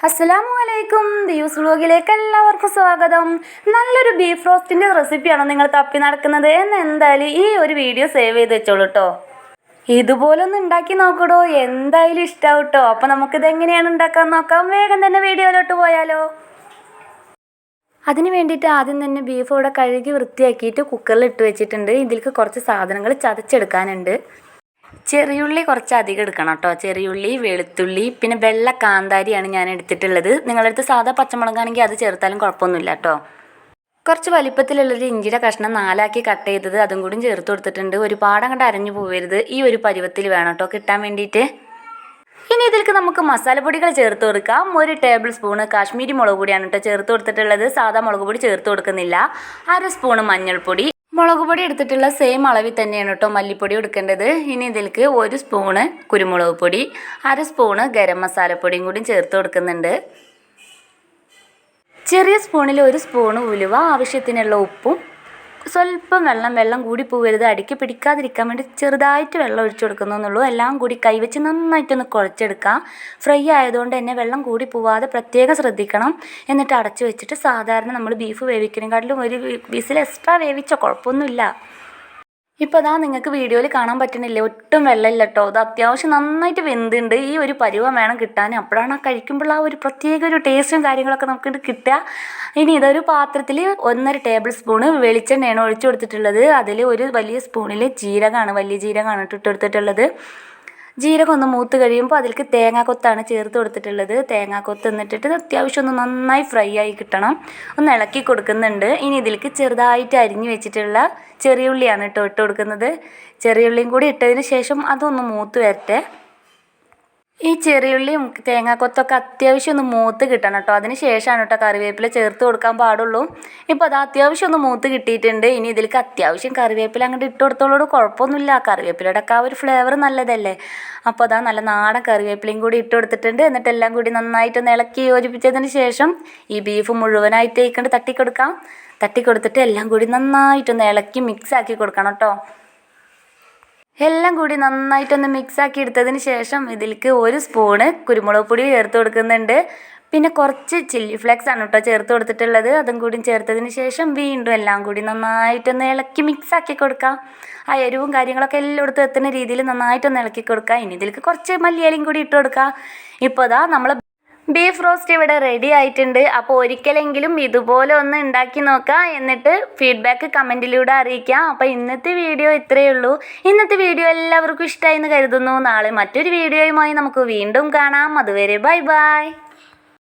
അസ്സലാമലൈക്കും ദിയൂസ് വ്ലോഗിലേക്ക് എല്ലാവർക്കും സ്വാഗതം. നല്ലൊരു ബീഫ് റോസ്റ്റിൻ്റെ റെസിപ്പിയാണോ നിങ്ങൾ തപ്പി നടക്കുന്നത് എന്ന് എന്തായാലും ഈ ഒരു വീഡിയോ സേവ് ചെയ്ത് വെച്ചോളൂ കേട്ടോ. ഇതുപോലൊന്ന് ഉണ്ടാക്കി നോക്കടോ, എന്തായാലും ഇഷ്ടമാവും കേട്ടോ. അപ്പോൾ നമുക്കിത് എങ്ങനെയാണ് ഉണ്ടാക്കാൻ നോക്കാം. വേഗം തന്നെ വീഡിയോയിലോട്ട് പോയാലോ. അതിന് വേണ്ടിയിട്ട് ആദ്യം തന്നെ ബീഫ് ഇവിടെ കഴുകി വൃത്തിയാക്കിയിട്ട് കുക്കറിൽ ഇട്ട് വെച്ചിട്ടുണ്ട്. ഇതിലേക്ക് കുറച്ച് സാധനങ്ങൾ ചതച്ചെടുക്കാനുണ്ട്. ചെറിയുള്ളി കുറച്ച് അധികം എടുക്കണം കേട്ടോ. ചെറിയുള്ളി, വെളുത്തുള്ളി, പിന്നെ വെള്ള കാന്താരിയാണ് ഞാൻ എടുത്തിട്ടുള്ളത്. നിങ്ങളുടെ അടുത്ത് സാധാ പച്ചമുളകാണെങ്കിൽ അത് ചേർത്താലും കുഴപ്പമൊന്നുമില്ല കേട്ടോ. കുറച്ച് വലിപ്പത്തിലുള്ളൊരു ഇഞ്ചിയുടെ കഷ്ണം 4 കട്ട് ചെയ്തത് അതും കൂടി ചേർത്ത് കൊടുത്തിട്ടുണ്ട്. ഒരുപാട് അങ്ങോട്ട് അരഞ്ഞു പോകരുത്, ഈ ഒരു പരുവത്തിൽ വേണം കേട്ടോ കിട്ടാൻ വേണ്ടിയിട്ട്. ഇനി ഇതിലേക്ക് നമുക്ക് മസാലപ്പൊടികൾ ചേർത്ത് കൊടുക്കാം. 1 ടേബിൾ സ്പൂണ് കാശ്മീരി മുളക് പൊടിയാണ് കേട്ടോ ചേർത്ത് കൊടുത്തിട്ടുള്ളത്. സാധാ മുളക് പൊടി ചേർത്ത് കൊടുക്കുന്നില്ല. 1 സ്പൂണ് മഞ്ഞൾപ്പൊടി. മുളക് പൊടി എടുത്തിട്ടുള്ള സെയിം അളവിൽ തന്നെയാണ് കേട്ടോ മല്ലിപ്പൊടി എടുക്കേണ്ടത്. ഇനി ഇതിലേക്ക് 1 സ്പൂണ് കുരുമുളക് പൊടി, 1/2 സ്പൂണ് ഗരം മസാലപ്പൊടിയും കൂടി ചേർത്ത് കൊടുക്കുന്നുണ്ട്. ചെറിയ സ്പൂണിൽ 1 സ്പൂണ് ഉലുവ, ആവശ്യത്തിനുള്ള ഉപ്പും സ്വല്പം വെള്ളം കൂടി പോകരുത്. അടിക്ക് പിടിക്കാതിരിക്കാൻ വേണ്ടി ചെറുതായിട്ട് വെള്ളം ഒഴിച്ചു കൊടുക്കുന്നുള്ളൂ. എല്ലാം കൂടി കൈവച്ച് നന്നായിട്ടൊന്ന് കുഴച്ചെടുക്കാം. ഫ്രൈ ആയതുകൊണ്ട് തന്നെ വെള്ളം കൂടി പോവാതെ പ്രത്യേകം ശ്രദ്ധിക്കണം. എന്നിട്ട് അടച്ചു വെച്ചിട്ട് സാധാരണ നമ്മൾ ബീഫ് വേവിക്കുന്നതിനെക്കാട്ടിലും 1 വിസിൽ എക്സ്ട്രാ വേവിച്ചോ കുഴപ്പമൊന്നുമില്ല. ഇപ്പോൾ അതാ നിങ്ങൾക്ക് വീഡിയോയിൽ കാണാൻ പറ്റുന്നില്ലേ, ഒട്ടും വെള്ളമില്ല കേട്ടോ. അത് അത്യാവശ്യം നന്നായിട്ട് വെന്തുണ്ട്. ഈ ഒരു പരുവം വേണം കിട്ടാൻ. അപ്പോഴാണ് കഴിക്കുമ്പോൾ ആ ഒരു പ്രത്യേക ഒരു ടേസ്റ്റും കാര്യങ്ങളൊക്കെ നമുക്ക് കിട്ടുക. ഇനി ഇതൊരു പാത്രത്തിൽ 1.5 ടേബിൾ സ്പൂണ് വെളിച്ചെണ്ണയാണ് ഒഴിച്ചു കൊടുത്തിട്ടുള്ളത്. അതിൽ ഒരു വലിയ സ്പൂണിൽ ജീരകമാണ്, വലിയ ജീരകമാണ് ഇട്ട് കൊടുത്തിട്ടുള്ളത്. ജീരകം ഒന്ന് മൂത്ത് കഴിയുമ്പോൾ അതിലേക്ക് തേങ്ങാക്കൊത്താണ് ചേർത്ത് കൊടുത്തിട്ടുള്ളത്. തേങ്ങാക്കൊത്ത് എന്നിട്ടിട്ട് അത്യാവശ്യം ഒന്ന് നന്നായി ഫ്രൈ ആയി കിട്ടണം. ഒന്ന് ഇളക്കി കൊടുക്കുന്നുണ്ട്. ഇനി ഇതിലേക്ക് ചെറുതായിട്ട് അരിഞ്ഞു വെച്ചിട്ടുള്ള ചെറിയുള്ളിയാണ് ഇട്ട് കൊടുക്കുന്നത്. ചെറിയുള്ളിയും കൂടി ഇട്ടതിന് ശേഷം അതൊന്ന് മൂത്ത് വരട്ടെ. ഈ ചെറിയുള്ളിയും തേങ്ങാക്കൊത്തൊക്കെ അത്യാവശ്യം ഒന്ന് മൂത്ത് കിട്ടണം കേട്ടോ. അതിന് ശേഷമാണ് കേട്ടോ കറിവേപ്പില ചേർത്ത് കൊടുക്കാൻ പാടുള്ളൂ. ഇപ്പോൾ അത് അത്യാവശ്യം ഒന്ന് മൂത്ത് കിട്ടിയിട്ടുണ്ട്. ഇനി ഇതിലേക്ക് അത്യാവശ്യം കറിവേപ്പില അങ്ങോട്ട് ഇട്ട് കൊടുത്തോളൂ, കുഴപ്പമൊന്നുമില്ല. കറിവേപ്പിലയുടെ ഒക്കെ ആ ഒരു ഫ്ലേവർ നല്ലതല്ലേ. അപ്പോൾ അതാ നല്ല നാടൻ കറിവേപ്പിലയും കൂടി ഇട്ട് കൊടുത്തിട്ടുണ്ട്. എന്നിട്ട് എല്ലാം കൂടി നന്നായിട്ടൊന്ന് ഇളക്കി യോജിപ്പിച്ചതിന് ശേഷം ഈ ബീഫ് മുഴുവനായിട്ട് ഇക്കൊണ്ട് തട്ടിക്കൊടുത്തിട്ട് എല്ലാം കൂടി നന്നായിട്ടൊന്ന് ഇളക്കി മിക്സ് ആക്കി കൊടുക്കണം കേട്ടോ. എല്ലാം കൂടി നന്നായിട്ടൊന്ന് മിക്സാക്കി എടുത്തതിന് ശേഷം ഇതിലേക്ക് 1 സ്പൂണ് കുരുമുളക് പൊടി ചേർത്ത് കൊടുക്കുന്നുണ്ട്. പിന്നെ കുറച്ച് ചില്ലി ഫ്ലേക്സ് ആണ് കേട്ടോ ചേർത്ത് കൊടുത്തിട്ടുള്ളത്. അതും കൂടി ചേർത്തതിന് ശേഷം വീണ്ടും എല്ലാം കൂടി നന്നായിട്ടൊന്ന് ഇളക്കി മിക്സാക്കി കൊടുക്കാം. ആ എരിവും കാര്യങ്ങളൊക്കെ എല്ലായിടത്തും എത്തുന്ന രീതിയിൽ നന്നായിട്ടൊന്ന് ഇളക്കി കൊടുക്കാം. ഇനി ഇതിലേക്ക് കുറച്ച് മല്ലിയിലയും കൂടി ഇട്ട് കൊടുക്കാം. ഇപ്പോൾ ഇതാ നമ്മൾ ബീഫ് റോസ്റ്റ് ഇവിടെ റെഡി ആയിട്ടുണ്ട്. അപ്പോൾ ഒരിക്കലെങ്കിലും ഇതുപോലെ ഒന്ന് ഉണ്ടാക്കി നോക്കുക. എന്നിട്ട് ഫീഡ്ബാക്ക് കമൻറ്റിലൂടെ അറിയിക്കാം. അപ്പോൾ ഇന്നത്തെ വീഡിയോ ഇത്രയേ ഉള്ളൂ. ഇന്നത്തെ വീഡിയോ എല്ലാവർക്കും ഇഷ്ടമായി എന്ന് കരുതുന്നു. നാളെ മറ്റൊരു വീഡിയോയുമായി നമുക്ക് വീണ്ടും കാണാം. അതുവരെ ബൈ ബൈ.